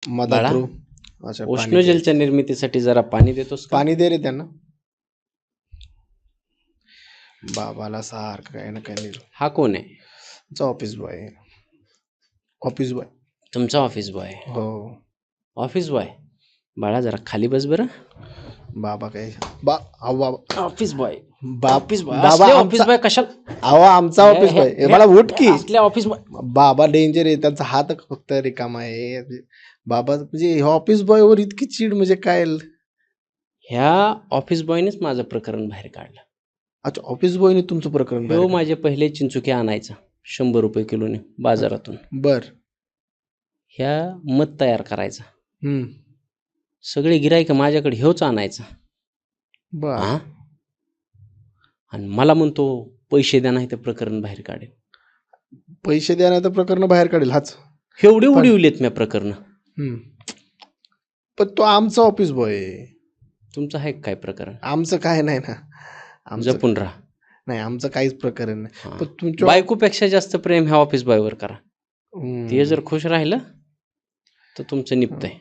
बाळा, मधातरू. अच्छा, पाणी दे. उष्णजलच्या निर्मितीसाठी जरा पाणी देतोस का? पाणी दे रे त्यांना. बाबाला सारखं काही ना काही नाही. हा कोण आहे? तुमचा ऑफिस बॉय. Office boy. तुमचा ऑफिस बॉय? हो. ऑफिस बॉय, बाळा जरा खाली बस बरं. बाबा काय अहो बाबा ऑफिस बॉय, बाप ऑफिस बॉय, बाबा असले ऑफिस आमचा बॉय कशाला? अहो आमचा ऑफिस बॉय. हे मला उठ की. असले ऑफिस बॉय. बाबा डेंजर आहे. त्यांचा हात फक्त रिकामा आहे. बाबा म्हणजे ऑफिस बॉय वर इतकी चीड म्हणजे काय. ह्या ऑफिस बॉयनेच माझं प्रकरण बाहेर काढलं. अच्छा, ऑफिस बॉयने तुमचं प्रकरण हो, बाहेर काढलं. माझे पहिले चिंचुके आणायचा 100 रुपये किलोने बाजारातून. बर. ह्या मध तयार करायचा. हम्म. सगळे गिराईक माझ्याकडे ह्योच आणायचा. बर. हा, आणि मला म्हणतो पैसे द्या नाही तर प्रकरण बाहेर काढेल. पैसे द्या नाही तर प्रकरण बाहेर काढेल हाच. एवढे उडविलेत मी प्रकरण. पण तो आमचा ऑफिस बॉय आहे. तुमचं आहे काय प्रकरण? आमचं काय नाही ना. आमचं जपून राहा. नाही, आमचं काहीच प्रकरण नाही. हा. पण तुमच्या बायकोपेक्षा जास्त प्रेम ह्या ऑफिस बॉयवर करा. हम्म. ते जर खुश राहिलं तर तुमचं निपतंय.